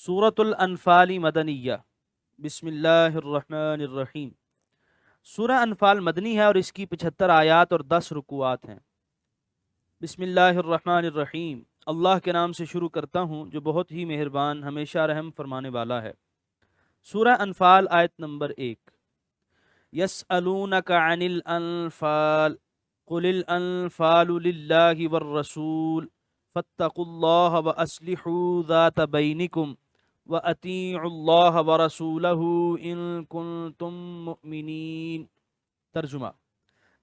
سورۃ الانفال مدنیہ۔ بسم اللہ الرحمن الرحیم۔ سورہ انفال مدنی ہے اور اس کی 75 آیات اور 10 رکوعات ہیں۔ بسم اللہ الرحمن الرحیم، اللہ کے نام سے شروع کرتا ہوں جو بہت ہی مہربان ہمیشہ رحم فرمانے والا ہے۔ سورہ انفال آیت نمبر 1۔ یسألونک عن الانفال قل الانفال للہ والرسول فاتقوا اللہ واصلحوا ذات بینکم وَأَطِیعُوا اللَّهَ وَرَسُولَهُ إِن كُنتُم مُؤْمِنِینَ۔ ترجمہ: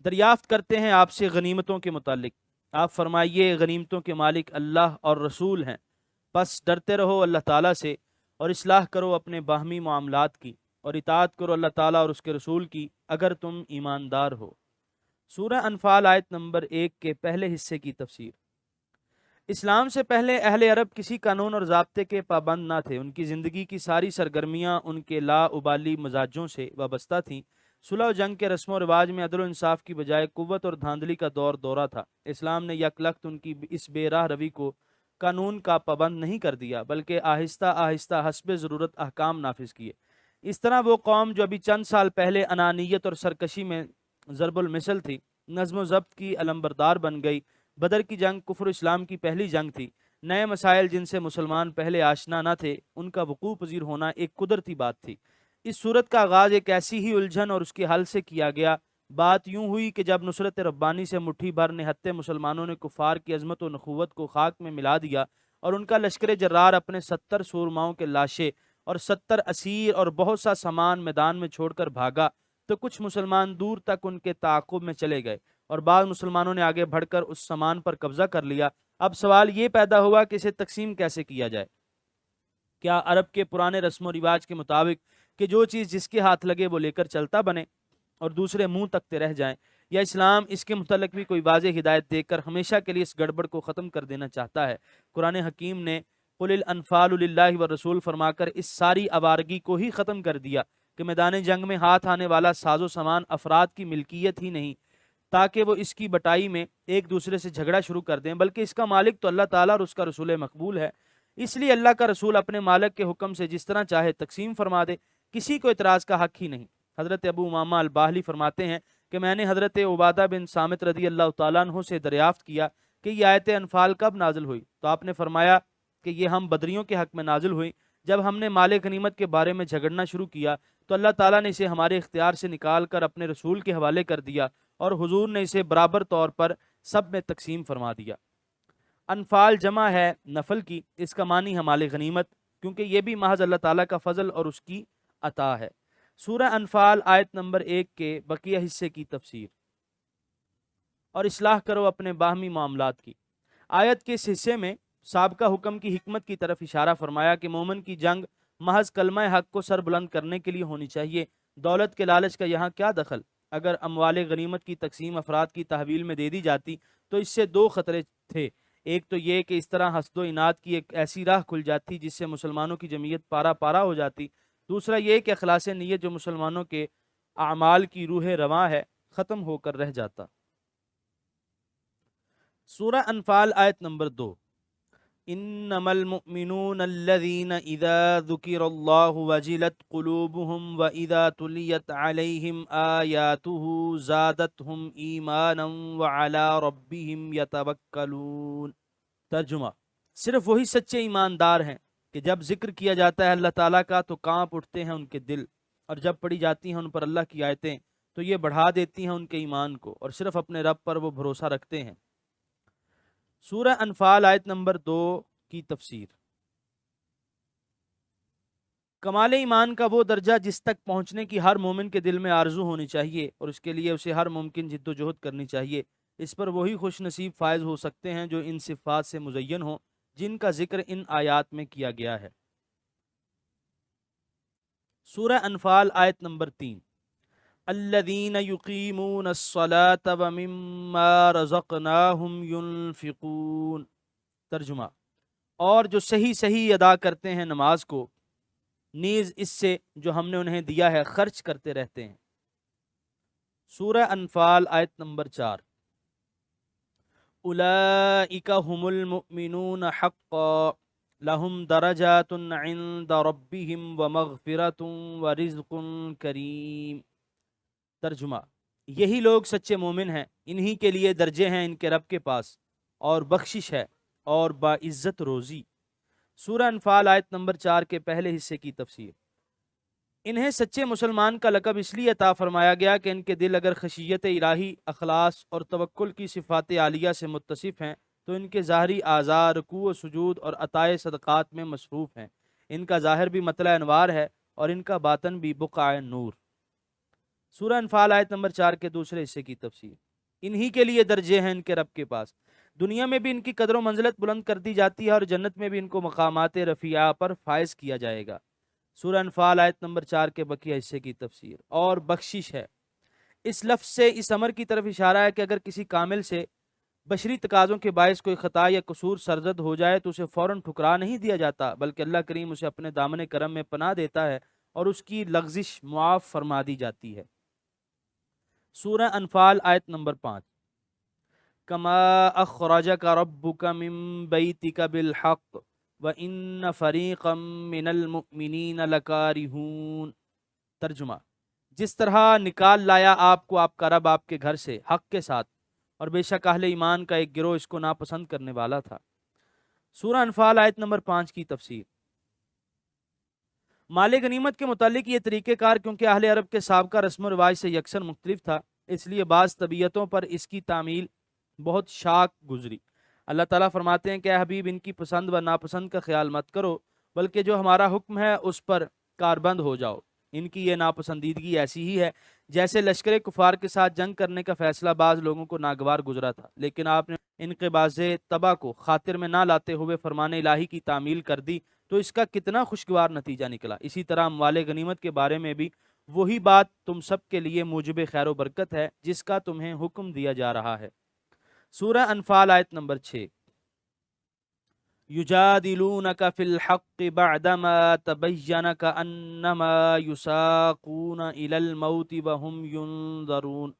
دریافت کرتے ہیں آپ سے غنیمتوں کے متعلق، آپ فرمائیے غنیمتوں کے مالک اللہ اور رسول ہیں، پس ڈرتے رہو اللہ تعالیٰ سے اور اصلاح کرو اپنے باہمی معاملات کی، اور اطاعت کرو اللہ تعالیٰ اور اس کے رسول کی اگر تم ایماندار ہو۔ سورہ انفال آیت نمبر 1 کے پہلے حصے کی تفسیر۔ اسلام سے پہلے اہل عرب کسی قانون اور ضابطے کے پابند نہ تھے، ان کی زندگی کی ساری سرگرمیاں ان کے لا ابالی مزاجوں سے وابستہ تھیں۔ صلح و جنگ کے رسم و رواج میں عدل و انصاف کی بجائے قوت اور دھاندلی کا دورہ تھا۔ اسلام نے یک لخت ان کی اس بے راہ روی کو قانون کا پابند نہیں کر دیا، بلکہ آہستہ آہستہ حسب ضرورت احکام نافذ کیے۔ اس طرح وہ قوم جو ابھی چند سال پہلے انانیت اور سرکشی میں ضرب المثل تھی، نظم و ضبط کی علمبردار بن گئی۔ بدر کی جنگ کفر و اسلام کی پہلی جنگ تھی۔ نئے مسائل جن سے مسلمان پہلے آشنا نہ تھے، ان کا وقوع پذیر ہونا ایک قدرتی بات تھی۔ اس صورت کا آغاز ایک ایسی ہی الجھن اور اس کے حل سے کیا گیا۔ بات یوں ہوئی کہ جب نصرت ربانی سے مٹھی بھر نہتے مسلمانوں نے کفار کی عظمت و نخوت کو خاک میں ملا دیا اور ان کا لشکر جرار اپنے 70 سورماؤں کے لاشیں اور 70 اسیر اور بہت سا سامان میدان میں چھوڑ کر بھاگا، تو کچھ مسلمان دور تک ان کے تعاقب میں چلے گئے اور بعض مسلمانوں نے آگے بڑھ کر اس سامان پر قبضہ کر لیا۔ اب سوال یہ پیدا ہوا کہ اسے تقسیم کیسے کیا جائے؟ کیا عرب کے پرانے رسم و رواج کے مطابق کہ جو چیز جس کے ہاتھ لگے وہ لے کر چلتا بنے اور دوسرے منہ تکتے رہ جائیں، یا اسلام اس کے متعلق بھی کوئی واضح ہدایت دے کر ہمیشہ کے لیے اس گڑبڑ کو ختم کر دینا چاہتا ہے؟ قرآن حکیم نے قل الانفال للہ والرسول فرما کر اس ساری آوارگی کو ہی ختم کر دیا کہ میدان جنگ میں ہاتھ آنے والا ساز و سامان افراد کی ملکیت ہی نہیں تاکہ وہ اس کی بٹائی میں ایک دوسرے سے جھگڑا شروع کر دیں، بلکہ اس کا مالک تو اللہ تعالیٰ اور اس کا رسول مقبول ہے۔ اس لیے اللہ کا رسول اپنے مالک کے حکم سے جس طرح چاہے تقسیم فرما دے، کسی کو اعتراض کا حق ہی نہیں۔ حضرت ابو امامہ الباہلی فرماتے ہیں کہ میں نے حضرت عبادہ بن صامت رضی اللہ تعالیٰ عنہ سے دریافت کیا کہ یہ آیت انفال کب نازل ہوئی، تو آپ نے فرمایا کہ یہ ہم بدریوں کے حق میں نازل ہوئی۔ جب ہم نے مال غنیمت کے بارے میں جھگڑنا شروع کیا تو اللہ تعالیٰ نے اسے ہمارے اختیار سے نکال کر اپنے رسول کے حوالے کر دیا اور حضور نے اسے برابر طور پر سب میں تقسیم فرما دیا۔ انفال جمع ہے نفل کی، اس کا معنی ہے مال غنیمت، کیونکہ یہ بھی محض اللہ تعالیٰ کا فضل اور اس کی عطا ہے۔ سورہ انفال آیت نمبر 1 کے بقیہ حصے کی تفسیر۔ اور اصلاح کرو اپنے باہمی معاملات کی۔ آیت کے اس حصے میں سابقہ حکم کی حکمت کی طرف اشارہ فرمایا کہ مومن کی جنگ محض کلمہ حق کو سر بلند کرنے کے لیے ہونی چاہیے۔ دولت کے لالچ کا یہاں کیا دخل؟ اگر اموال غنیمت کی تقسیم افراد کی تحویل میں دے دی جاتی تو اس سے دو خطرے تھے۔ ایک تو یہ کہ اس طرح حسد و اناد کی ایک ایسی راہ کھل جاتی جس سے مسلمانوں کی جمعیت پارا پارا ہو جاتی۔ دوسرا یہ کہ اخلاص نیت جو مسلمانوں کے اعمال کی روح رواں ہے ختم ہو کر رہ جاتا۔ سورہ انفال آیت نمبر 2۔ انما المؤمنون الذين اذا ذكر الله وجلت قلوبهم واذا تليت عليهم آياته زادتهم ایمانا وعلى ربهم يتوکلون۔ ترجمہ: صرف وہی سچے ایماندار ہیں کہ جب ذکر کیا جاتا ہے اللہ تعالیٰ کا تو کانپ اٹھتے ہیں ان کے دل، اور جب پڑھی جاتی ہیں ان پر اللہ کی آیتیں تو یہ بڑھا دیتی ہیں ان کے ایمان کو، اور صرف اپنے رب پر وہ بھروسہ رکھتے ہیں۔ سورہ انفال آیت نمبر 2 کی تفسیر۔ کمال ایمان کا وہ درجہ جس تک پہنچنے کی ہر مومن کے دل میں آرزو ہونی چاہیے اور اس کے لیے اسے ہر ممکن جد و جہد کرنی چاہیے، اس پر وہی خوش نصیب فائز ہو سکتے ہیں جو ان صفات سے مزین ہوں جن کا ذکر ان آیات میں کیا گیا ہے۔ سورہ انفال آیت نمبر 3۔ الذین یقیمون الصلاة ومما رزقناہم ینفقون۔ ترجمہ: اور جو صحیح ادا کرتے ہیں نماز کو، نیز اس سے جو ہم نے انہیں دیا ہے خرچ کرتے رہتے ہیں۔ سورہ انفال آیت نمبر 4۔ اولئک هم المؤمنون حقا لہم درجات عند ربہم ومغفرۃ ورزق کریم۔ ترجمہ: یہی لوگ سچے مومن ہیں، انہی کے لیے درجے ہیں ان کے رب کے پاس، اور بخشش ہے اور باعزت روزی۔ سورہ انفال آیت نمبر 4 کے پہلے حصے کی تفسیر۔ انہیں سچے مسلمان کا لقب اس لیے عطا فرمایا گیا کہ ان کے دل اگر خشیت الہی، اخلاص اور توکل کی صفات عالیہ سے متصف ہیں تو ان کے ظاہری اعضاء رکوع و سجود اور عطائے صدقات میں مصروف ہیں۔ ان کا ظاہر بھی مطلع انوار ہے اور ان کا باطن بھی بقع نور۔ سورہ انفال آیت نمبر 4 کے دوسرے حصے کی تفسیر۔ انہی کے لیے درجے ہیں ان کے رب کے پاس، دنیا میں بھی ان کی قدر و منزلت بلند کر دی جاتی ہے اور جنت میں بھی ان کو مقامات رفیعہ پر فائز کیا جائے گا۔ سورہ انفال آیت نمبر 4 کے بقیہ حصے کی تفسیر۔ اور بخشش ہے، اس لفظ سے اس امر کی طرف اشارہ ہے کہ اگر کسی کامل سے بشری تقاضوں کے باعث کوئی خطا یا قصور سرزد ہو جائے تو اسے فوراً ٹھکرا نہیں دیا جاتا، بلکہ اللہ کریم اسے اپنے دامن کرم میں پناہ دیتا ہے اور اس کی لغزش معاف فرما دی جاتی ہے۔ سورہ انفال آیت نمبر 5۔ کما اخرجک ربک من بیتک بالحق وان فریقا من المؤمنین لکارہون۔ ترجمہ: جس طرح نکال لایا آپ کو آپ کا رب آپ کے گھر سے حق کے ساتھ، اور بے شک اہل ایمان کا ایک گروہ اس کو ناپسند کرنے والا تھا۔ سورہ انفال آیت نمبر 5 کی تفسیر۔ مال غنیمت کے متعلق یہ طریقہ کار کیونکہ اہل عرب کے سابقہ رسم و رواج سے یکسر مختلف تھا، اس لیے بعض طبیعتوں پر اس کی تعمیل بہت شاک گزری۔ اللہ تعالیٰ فرماتے ہیں کہ اے حبیب، ان کی پسند و ناپسند کا خیال مت کرو، بلکہ جو ہمارا حکم ہے اس پر کاربند ہو جاؤ۔ ان کی یہ ناپسندیدگی ایسی ہی ہے جیسے لشکر کفار کے ساتھ جنگ کرنے کا فیصلہ بعض لوگوں کو ناگوار گزرا تھا، لیکن آپ نے انقباض تباہ کو خاطر میں نہ لاتے ہوئے فرمان الہی کی تعمیل کر دی تو اس کا کتنا خوشگوار نتیجہ نکلا۔ اسی طرح اموال غنیمت کے بارے میں بھی وہی بات تم سب کے لیے موجب خیر و برکت ہے جس کا تمہیں حکم دیا جا رہا ہے۔ سورہ انفال آیت نمبر 6۔ یجادلونک فی الحق بعدما تبین کأنما یساقون الی الموت وهم ینظرون۔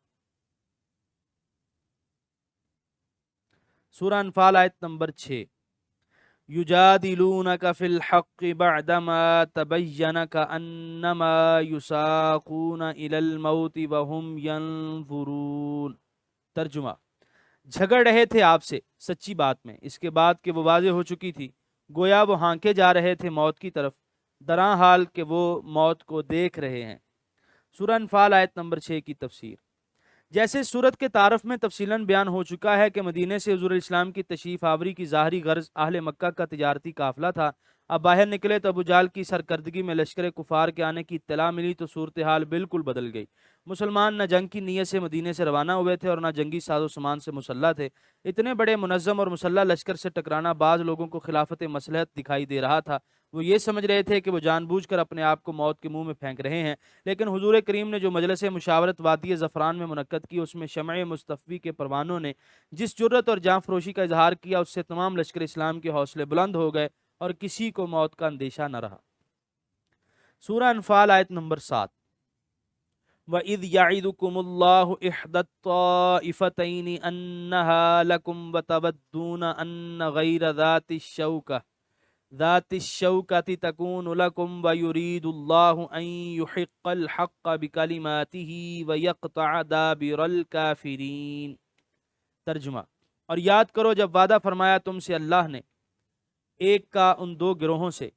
سورہ انفال آیت نمبر 6۔ یجادلونک فی الحق بعدما تبین کأنما یساقون الی الموت وهم ینظرون۔ ترجمہ: جھگڑ رہے تھے آپ سے سچی بات میں، اس کے بعد کہ وہ واضح ہو چکی تھی، گویا وہ ہانکے جا رہے تھے موت کی طرف، دراں حال کہ وہ موت کو دیکھ رہے ہیں۔ سورہ انفال آیت نمبر 6 کی تفسیر۔ جیسے سورت کے تعارف میں تفصیلاً بیان ہو چکا ہے کہ مدینے سے حضور اسلام کی تشریف آوری کی ظاہری غرض اہل مکہ کا تجارتی قافلہ تھا۔ اب باہر نکلے تو ابو جہل کی سرکردگی میں لشکر کفار کے آنے کی اطلاع ملی تو صورتحال بالکل بدل گئی۔ مسلمان نہ جنگ کی نیت سے مدینے سے روانہ ہوئے تھے اور نہ جنگی ساز و سامان سے مسلح تھے۔ اتنے بڑے منظم اور مسلح لشکر سے ٹکرانا بعض لوگوں کو خلافت مصلحت دکھائی دے رہا تھا۔ وہ یہ سمجھ رہے تھے کہ وہ جان بوجھ کر اپنے آپ کو موت کے منہ میں پھینک رہے ہیں، لیکن حضور کریم نے جو مجلس مشاورت وادی زفران میں منعقد کی، اس میں شمع مصطفی کے پروانوں نے جس جرت اور جاں فروشی کا اظہار کیا، اس سے تمام لشکر اسلام کے حوصلے بلند ہو گئے اور کسی کو موت کا اندیشہ نہ رہا۔ سورہ انفال آیت نمبر 7۔ وَإِذْ يَعِدُكُمُ اللَّهُ إِحْدَى الطَّائِفَتَيْنِ أَنَّهَا لَكُمْ وَتَوَدُّونَ أَنَّ غَيْرَ ذات الشوكة تكون لكم ويريد الله أن يحق الحق بكلماته ويقطع دابر الكافرين۔ ترجمہ: اور یاد کرو جب وعدہ فرمایا تم سے اللہ نے ایک کا ان دو گروہوں سے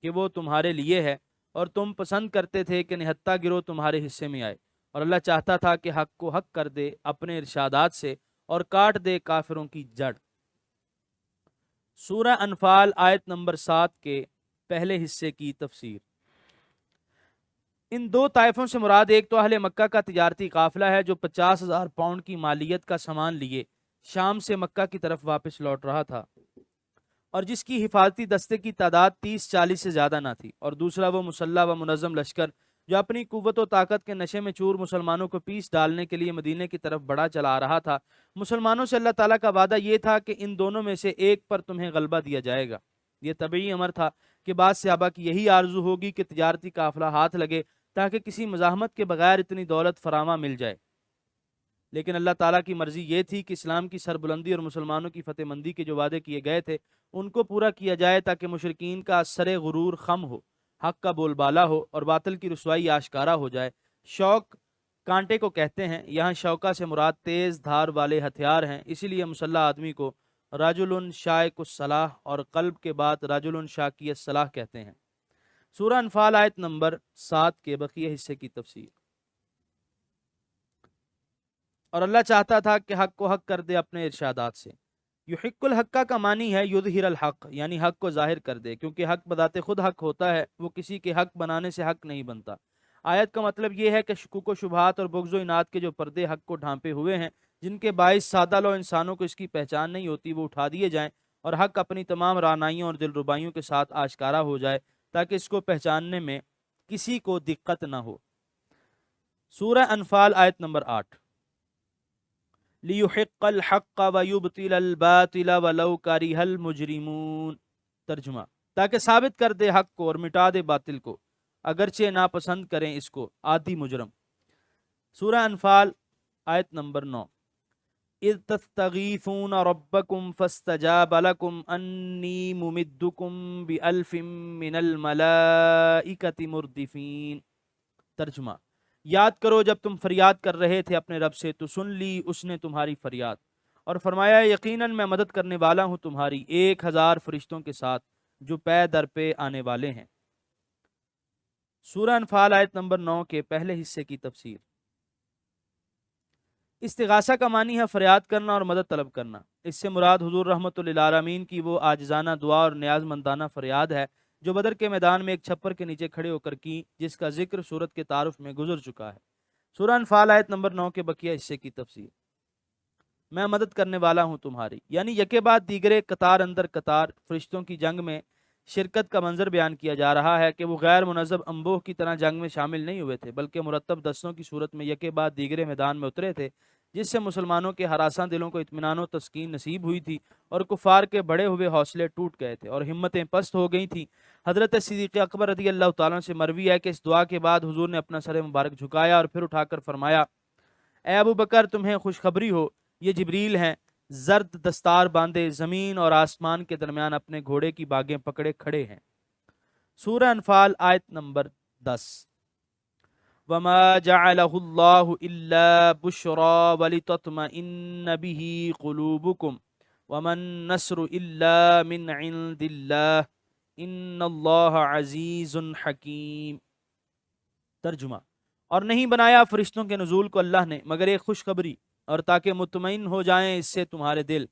کہ وہ تمہارے لیے ہے، اور تم پسند کرتے تھے کہ نہتہ گروہ تمہارے حصے میں آئے، اور اللہ چاہتا تھا کہ حق کو حق کر دے اپنے ارشادات سے اور کاٹ دے کافروں کی جڑ۔ سورہ انفال آیت نمبر 7 کے پہلے حصے کی تفسیر۔ ان دو طائفوں سے مراد ایک تو اہل مکہ کا تجارتی قافلہ ہے جو 50,000 پاؤنڈ کی مالیت کا سامان لیے شام سے مکہ کی طرف واپس لوٹ رہا تھا، اور جس کی حفاظتی دستے کی تعداد 30-40 سے زیادہ نہ تھی، اور دوسرا وہ مسلح و منظم لشکر جو اپنی قوت و طاقت کے نشے میں چور مسلمانوں کو پیس ڈالنے کے لیے مدینے کی طرف بڑھا چلا آ رہا تھا۔ مسلمانوں سے اللہ تعالیٰ کا وعدہ یہ تھا کہ ان دونوں میں سے ایک پر تمہیں غلبہ دیا جائے گا۔ یہ طبعی امر تھا کہ بعض صحابہ کی یہی آرزو ہوگی کہ تجارتی قافلہ ہاتھ لگے تاکہ کسی مزاحمت کے بغیر اتنی دولت فراواں مل جائے، لیکن اللہ تعالیٰ کی مرضی یہ تھی کہ اسلام کی سربلندی اور مسلمانوں کی فتح مندی کے جو وعدے کیے گئے تھے ان کو پورا کیا جائے تاکہ مشرکین کا سر غرور خم ہو، حق کا بول بالا ہو اور باطل کی رسوائی آشکارا ہو جائے۔ شوق کانٹے کو کہتے ہیں، یہاں شوکا سے مراد تیز دھار والے ہتھیار ہیں، اسی لیے مسلح آدمی کو رجل شائق الصلاح اور قلب کے بعد رجل شاکی الصلاح کہتے ہیں۔ سورہ انفال آیت نمبر 7 کے بقیہ حصے کی تفسیر۔ اور اللہ چاہتا تھا کہ حق کو حق کر دے اپنے ارشادات سے۔ یحق الحق کا معنی ہے یظہر الحق، یعنی حق کو ظاہر کر دے، کیونکہ حق بذات خود حق ہوتا ہے، وہ کسی کے حق بنانے سے حق نہیں بنتا۔ آیت کا مطلب یہ ہے کہ شکوک و شبہات اور بغض و اناد کے جو پردے حق کو ڈھانپے ہوئے ہیں، جن کے باعث سادہ لو انسانوں کو اس کی پہچان نہیں ہوتی، وہ اٹھا دیے جائیں اور حق اپنی تمام رعنائیوں اور دل ربائیوں کے ساتھ آشکارا ہو جائے تاکہ اس کو پہچاننے میں کسی کو دقت نہ ہو۔ سورہ انفال آیت نمبر 8۔ لِيُحِقَّ الْحَقَّ وَيُبْطِلَ الْبَاطِلَ وَلَوْ كَرِهَ الْمُجْرِمُونَ۔ ترجمہ: تاکہ ثابت کر دے حق کو اور مٹا دے باطل کو، اگرچہ ناپسند کریں اس کو عادی مجرم۔ سورہ انفال آیت نمبر 9۔ اذ تستغیثون ربکم فاستجاب لکم انی ممدکم بألف من الملائکۃ مردفین۔ ترجمہ: یاد کرو جب تم فریاد کر رہے تھے اپنے رب سے تو سن لی اس نے تمہاری فریاد، اور فرمایا یقیناً میں مدد کرنے والا ہوں تمہاری 1000 فرشتوں کے ساتھ جو پے در پے آنے والے ہیں۔ سورہ انفال آیت نمبر 9 کے پہلے حصے کی تفسیر۔ استغاثہ کا معنی ہے فریاد کرنا اور مدد طلب کرنا۔ اس سے مراد حضور رحمت للعالمین کی وہ عاجزانہ دعا اور نیاز مندانہ فریاد ہے جو بدر کے میدان میں ایک چھپر کے نیچے کھڑے ہو کر کی، جس کا ذکر سورت کے تعارف میں گزر چکا ہے۔ سورہ انفال آیت نمبر 9 کے بقیہ حصے کی تفسیر۔ میں مدد کرنے والا ہوں تمہاری، یعنی یکے بعد دیگرے قطار اندر قطار فرشتوں کی جنگ میں شرکت کا منظر بیان کیا جا رہا ہے کہ وہ غیر منظم انبوہ کی طرح جنگ میں شامل نہیں ہوئے تھے، بلکہ مرتب دستوں کی صورت میں یکے بعد دیگرے میدان میں اترے تھے، جس سے مسلمانوں کے ہراساں دلوں کو اطمینان و تسکین نصیب ہوئی تھی اور کفار کے بڑے ہوئے حوصلے ٹوٹ گئے تھے اور ہمتیں پست ہو گئی تھیں۔ حضرت صدیق اکبر رضی اللہ تعالیٰ سے مروی ہے کہ اس دعا کے بعد حضور نے اپنا سر مبارک جھکایا اور پھر اٹھا کر فرمایا: اے ابو بکر، تمہیں خوشخبری ہو، یہ جبریل ہیں، زرد دستار باندھے، زمین اور آسمان کے درمیان اپنے گھوڑے کی باگیں پکڑے کھڑے ہیں۔ سورہ انفال آیت نمبر 10۔ وَمَا جَعَلَهُ اللَّهُ إِلَّا بُشْرَىٰ وَلِتَطْمَئِنَّ بِهِ قُلُوبُكُمْ وَمَا النَّصْرُ إِلَّا مِنْ عِندِ اللَّهِ إِنَّ اللَّهَ عَزِيزٌ حَكِيمٌ۔ ترجمہ: اور نہیں بنایا فرشتوں کے نزول کو اللہ نے مگر ایک خوشخبری اور تاکہ مطمئن ہو جائیں اس سے تمہارے دل،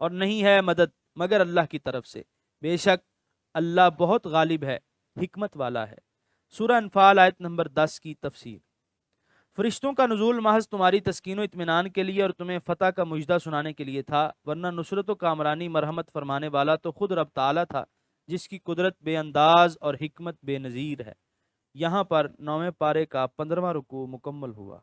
اور نہیں ہے مدد مگر اللہ کی طرف سے، بے شک اللہ بہت غالب ہے، حکمت والا ہے۔ سورہ انفال آیت نمبر 10 کی تفسیر۔ فرشتوں کا نزول محض تمہاری تسکین و اطمینان کے لیے اور تمہیں فتح کا مژدہ سنانے کے لیے تھا، ورنہ نصرت و کامرانی مرحمت فرمانے والا تو خود رب تعالیٰ تھا، جس کی قدرت بے انداز اور حکمت بے نظیر ہے۔ یہاں پر 9ویں پارے کا 15واں رکوع مکمل ہوا۔